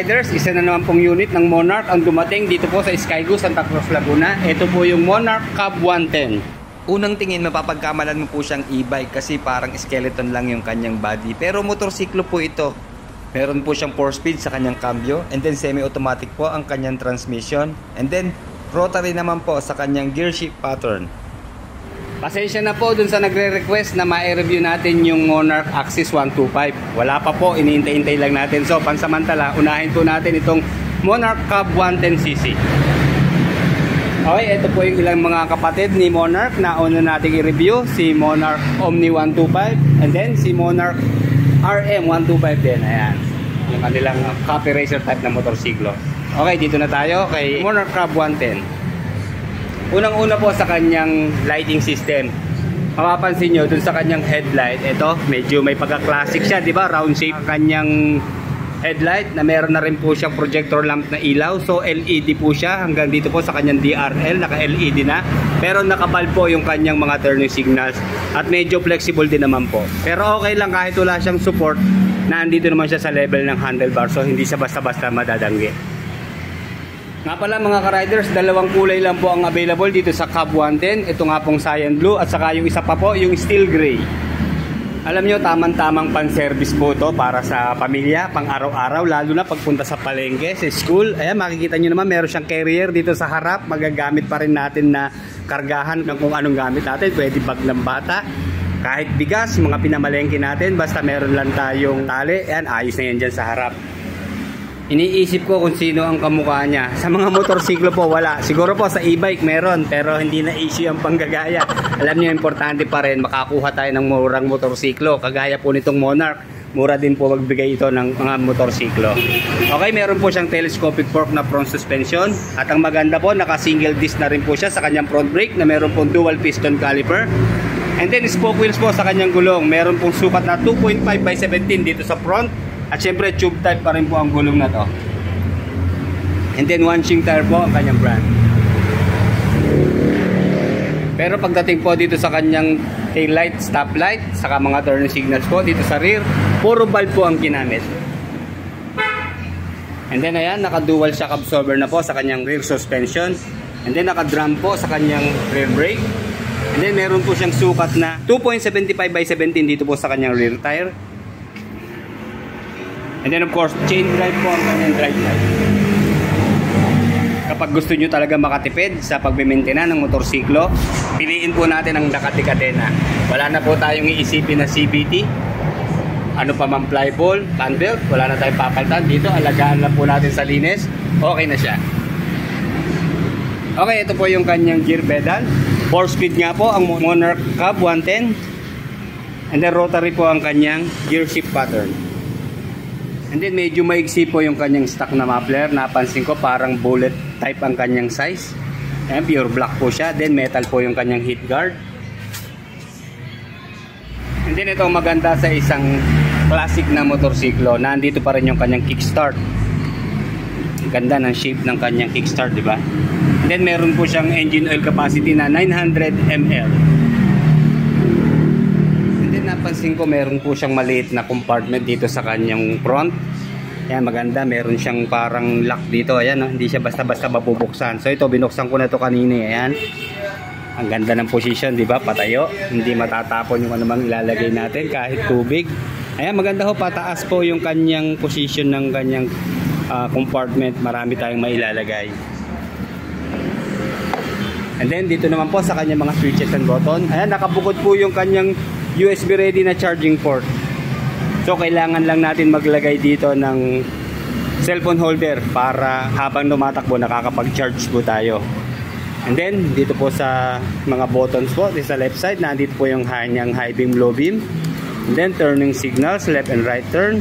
riders, isa na naman pong unit ng Monarch ang dumating dito po sa Skygo, Santa Cruz, Laguna. Ito po yung Monarch Cub 110. Unang tingin, mapapagkamalan mo po siyang e-bike kasi parang skeleton lang yung kanyang body. Pero motorsiklo po ito. Meron po siyang 4-speed sa kanyang cambio. And then semi-automatic po ang kanyang transmission. And then rotary naman po sa kanyang gear shift pattern. Pasensya na po dun sa nagre-request na ma-review natin yung Monarch Axis 125. Wala pa po, iniintay-intay lang natin. So pansamantala, unahin po natin itong Monarch Cub 110cc. Okay, ito po yung ilang mga kapatid ni Monarch na una nating i-review. Si Monarch Omni 125 and then si Monarch RM 125 din. Ayan, yung kanilang copy racer type na motorsiklo. Okay, dito na tayo kay Monarch Cub 110. Unang-una po sa kanyang lighting system. Mapapansin nyo dun sa kanyang headlight, ito medyo may pagka-classic siya, di ba? Round shape kanyang headlight na meron na rin po siyang projector lamp na ilaw. So LED po siya hanggang dito po sa kanyang DRL, naka-LED na. Pero nakabal po yung kanyang mga turning signals at medyo flexible din naman po. Pero okay lang kahit wala siyang support na andito naman siya sa level ng handlebar, so hindi siya basta-basta madadanggi. Nga pala mga ka-riders, dalawang kulay lang po ang available dito sa Cub 110. Ito nga pong cyan blue at saka yung isa pa po, yung steel gray. Alam nyo, tamang-tamang pan-service po to para sa pamilya, pang araw-araw, lalo na pagpunta sa palengke, sa school. Ayan, makikita nyo naman, meron siyang carrier dito sa harap. Magagamit pa rin natin na kargahan ng kung anong gamit natin. Pwede bag ng bata, kahit bigas, mga pinamalengke natin, basta meron lang tayong tali. Ayan, ayos na yan dyan sa harap. Iniisip ko kung sino ang kamukha niya. Sa mga motorsiklo po wala. Siguro po sa e-bike meron, pero hindi na issue ang panggagaya. Alam niyo, importante pa rin makakuha tayo ng murang motorsiklo. Kagaya po nitong Monarch, mura din po magbigay ito ng mga motorsiklo. Okay, meron po siyang telescopic fork na front suspension. At ang maganda po, naka single disc na rin po siya sa kanyang front brake na meron pong dual piston caliper. And then spoke wheels po sa kanyang gulong. Meron pong sukat na 2.5/17 dito sa front. At syempre tube type pa rin po ang gulong na to. And then one-shing tire po ang kanyang brand. Pero pagdating po dito sa kanyang tail light, stop light, saka mga turning signals po dito sa rear, puro bulb po ang ginamit. And then ayan, naka-dual shock absorber na po sa kanyang rear suspension. And then naka-drum po sa kanyang rear brake. And then meron po siyang sukat na 2.75/17 dito po sa kanyang rear tire. And then of course, chain drive po ang kanyang drive light. Kapag gusto nyo talaga makatipid sa pagme-maintain ng motorsiklo, piliin po natin ang Ducati Catena. Wala na po tayong iisipin na CVT, ano pa man fly ball, fan belt, wala na tayong papalitan. Dito, alagaan na po natin sa linis, okay na siya. Okay, ito po yung kanyang gear pedal. 4-speed nga po ang Monarch Cub 110. And then rotary po ang kanyang gear shift pattern. And then medyo maigsi po yung kanyang stock na muffler. Napansin ko parang bullet type ang kanyang size. Ayan, pure black po siya. Then metal po yung kanyang heat guard. And then ito maganda sa isang classic na motorsiklo. Nandito pa rin yung kanyang kickstart. Ganda ng shape ng kanyang kickstart, di ba? And then meron po siyang engine oil capacity na 900 ml. Napansin ko meron po siyang maliit na compartment dito sa kanyang front. Ayan, maganda, meron siyang parang lock dito. Ayan, no? Hindi siya basta-basta mabubuksan. So ito, binuksan ko na to kanina. Ayan, ang ganda ng position, di ba? Patayo, hindi matatapon yung anumang ilalagay natin kahit tubig. Ayan, maganda ho, pataas po yung kanyang position ng kanyang compartment. Marami tayong mailalagay. And then dito naman po sa kanyang mga switches and button. Ayan, nakabukod po yung kanyang USB ready na charging port. So kailangan lang natin maglagay dito ng cellphone holder para habang tumatakbo nakakapag-charge po tayo. And then dito po sa mga buttons po, dito sa left side, nandito po yung kanyang high beam, low beam. And then turning signals, left and right turn,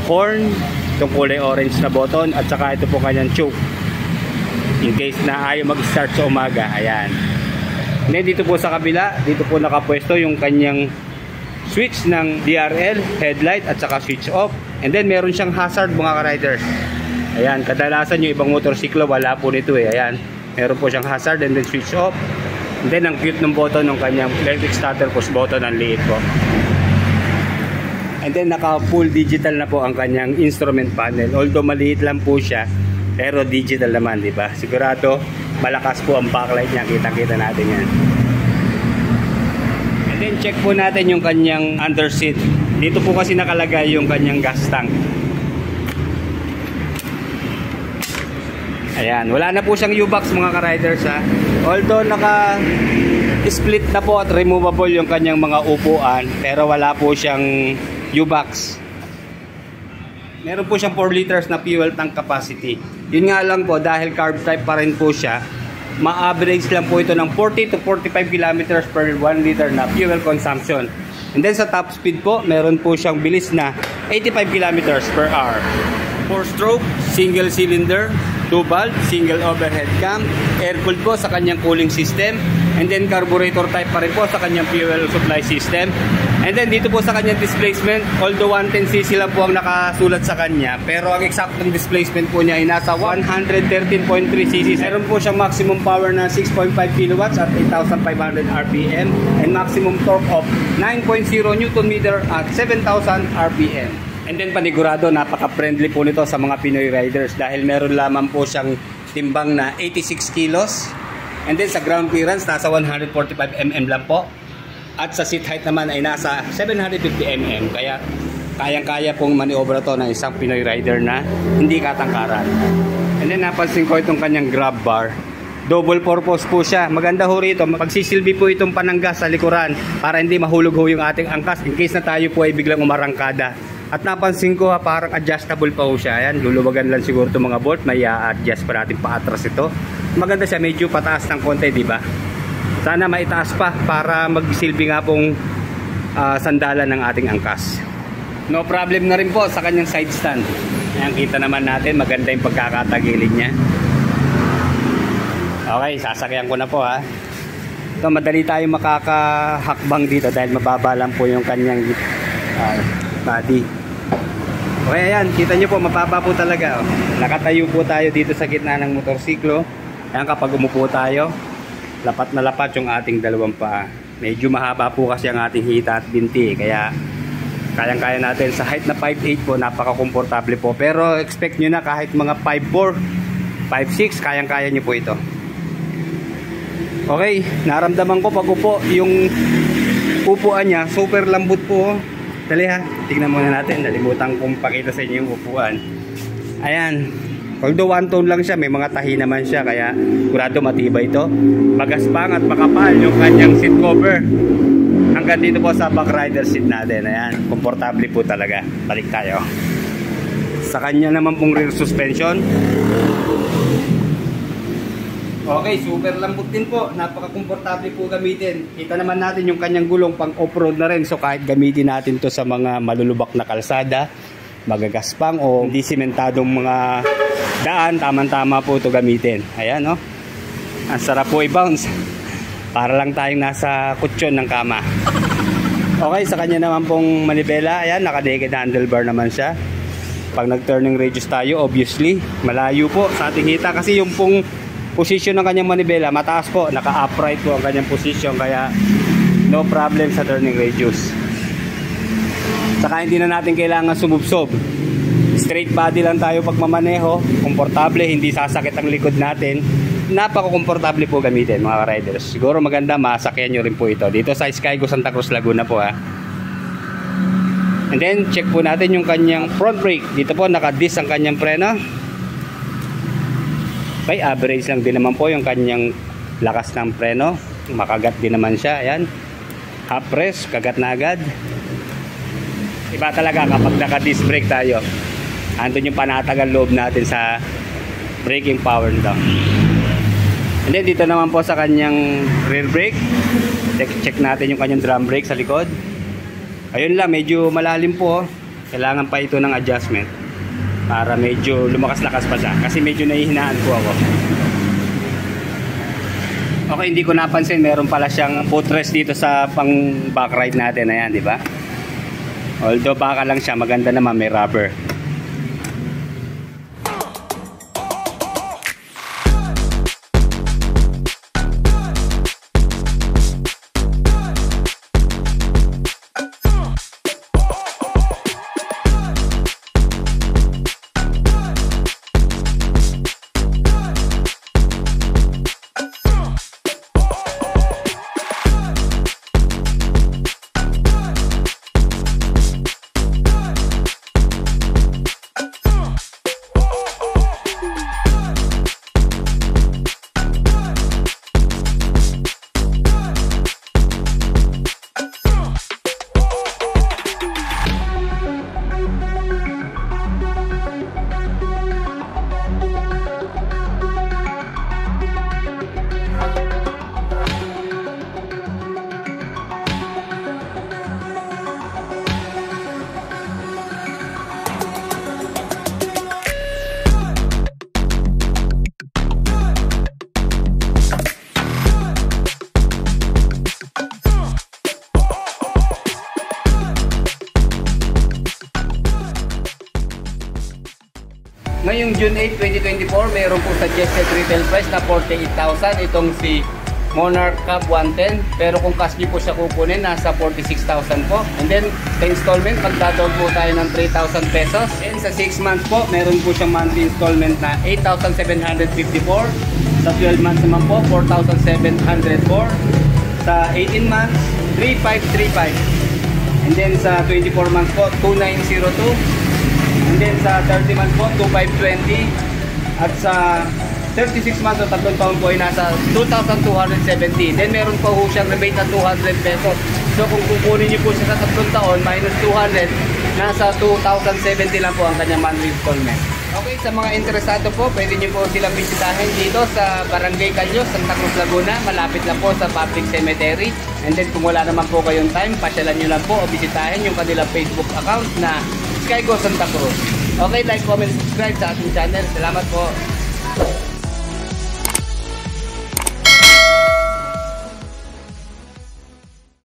horn, itong kulay orange na button, at saka ito po kanyang choke in case na ayaw mag-start sa umaga. Ayan. And then dito po sa kabila, dito po nakapwesto yung kanyang switch ng DRL, headlight at saka switch off. And then meron siyang hazard mga ka-riders. Ayan, kadalasan yung ibang motorsiklo wala po nito eh. Ayan, meron po siyang hazard and then switch off. And then ang cute ng button ng kanyang electric starter push button, ang liit po. And then naka full digital na po ang kanyang instrument panel. Although maliit lang po siya, pero digital naman, di ba? Sigurado malakas po ang backlight niya, kita-kita natin yan. And then check po natin yung kanyang under seat. Dito po kasi nakalagay yung kanyang gas tank. Ayan, wala na po siyang U-box mga ka-riders ha. Although naka-split na po at removable yung kanyang mga upuan, pero wala po siyang U-box. Meron po siyang 4 liters na fuel tank capacity. Yun nga lang po, dahil carb type pa rin po siya, ma-average lang po ito ng 40 to 45 kilometers per 1 liter na fuel consumption. And then sa top speed po, meron po siyang bilis na 85 kilometers per hour. 4-stroke, single cylinder, 2-valve, single overhead cam, air-cooled po sa kanyang cooling system, and then carburetor type pa rin po sa kanyang fuel supply system. And then dito po sa kanyang displacement, although 110cc lang po ang nakasulat sa kanya, pero ang eksaktong displacement po niya ay nasa 113.3cc. Meron po siyang maximum power na 6.5 kilowatts at 8,500 RPM and maximum torque of 9.0 Nm at 7,000 RPM. And then panigurado, napaka-friendly po nito sa mga Pinoy riders dahil meron lamang po siyang timbang na 86 kilos. And then sa ground clearance, nasa 145 mm lang po. At sa seat height naman ay nasa 750 mm. Kaya kayang-kaya pong maniobra to ng isang Pinoy rider na hindi katangkaran. And then napansin ko itong kanyang grab bar. Double purpose po siya. Maganda ho rito. Pagsisilbi po itong pananggas sa likuran para hindi mahulog ho yung ating angkas in case na tayo po ay biglang umarangkada. At napansin ko parang adjustable pa ho siya. Ayan, luluwagan lang siguro itong mga bolt. May adjust pa natin paatras ito. Maganda siya, medyo pataas ng konti, di ba? Sana maitaas pa para magsilbi nga pong sandalan ng ating angkas. No problem na rin po sa kanyang side stand. Ayan, kita naman natin, maganda yung pagkakatagilid niya. Okay, sasakyan ko na po ha. Ito, madali tayo makakahakbang dito dahil mababa lang po yung kanyang body. Okay, ayan, kita nyo po, mababa po talaga. Nakatayo po tayo dito sa gitna ng motorsiklo. Ayan, kapag umupo tayo, lapat na lapat yung ating dalawang paa. Medyo mahaba po kasi ang ating hita at binti, kaya kayang-kaya natin. Sa height na 5'8 po, napaka-komportable po. Pero expect nyo na kahit mga 5'4, 5'6, kayang-kaya nyo po ito. Okay, naramdaman ko pag upo, yung upuan niya, super lambot po. Dali ha, tignan muna natin. Nalimutan kong pakita sa inyo yung upuan. Ayan. Although one tone lang siya, may mga tahi naman siya, kaya kurado matibay ito. Magaspang at makapal yung kanyang seat cover. Hanggang dito po sa back rider seat natin. Ayan, komportable po talaga. Balik tayo. Sa kanya naman pong rear suspension. Okay, super lambot din po. Napaka-komportable po gamitin. Kita naman natin yung kanyang gulong pang off-road na rin. So kahit gamitin natin to sa mga malulubak na kalsada, magagaspang o hindi simentadong mga daan, tamang-tama po ito gamitin. Ayan, no? Ang sarap po i-bounce. Para lang tayong nasa kutsyon ng kama. Okay, sa kanya naman pong manibela, ayan, naka-naked handlebar naman siya. Pag nag-turning radius tayo, obviously, malayo po sa ating hita. Kasi yung pong position ng kanyang manibela, mataas po, naka-upright po ang kanyang position. Kaya, no problem sa turning radius. Saka hindi na natin kailangan sumubsob. Straight body lang tayo pag mamaneho. Komportable, hindi sasakit ang likod natin. Napaka-komportable po gamitin mga riders. Siguro maganda, masakyan nyo rin po ito. Dito sa Skygo Santa Cruz Laguna po ha. And then, check po natin yung kanyang front brake. Dito po, naka-disc ang kanyang preno. Okay, average lang din naman po yung kanyang lakas ng preno. Makagat din naman siya. Ayan. Half press, kagat na agad. Iba talaga kapag naka-disc brake tayo. Andun yung panatagal loob natin sa braking power nito. And then dito naman po sa kanyang rear brake. Check natin yung kanyang drum brake sa likod. Ayun lang, medyo malalim po. Kailangan pa ito ng adjustment para medyo lumakas-lakas pa siya. Kasi medyo nahihinaan po ako. Okay, hindi ko napansin. Meron pala siyang footrest dito sa pang back ride natin. Ayan, di ba? Although baka lang siya, maganda naman, may rubber. coming June 8, 2024, mayroon po suggested retail price na 48,000 itong si Monarch Cub 110. Pero kung cash nyo po siya kukunin, nasa 46,000 po. And then, sa installment, magdadawag po tayo ng 3,000 pesos. And sa 6 months po, meron po siyang monthly installment na 8,754. Sa 12 months naman po, 4,704. Sa 18 months, 3,535. And then sa 24 months po, 2,902. And then sa 30 months po, 2,520. At sa 36 months o 3 taon po ay nasa 2,270. Then meron po ho siyang rebate na 200 pesos. So kung kukunin niyo po siya sa 3 taon minus 200, nasa 2,070 lang po ang kanyang monthly installment. Okay, sa mga interesado po, pwede niyo po silang bisitahin dito sa Barangay Callos, Santa Cruz, Laguna. Malapit lang po sa public cemetery. And then kung wala naman po kayong time, pasyalan niyo lang po o bisitahin yung kanilang Facebook account na Skygo Santa Cruz. Okay, like, comment, subscribe sa ating channel. Salamat po.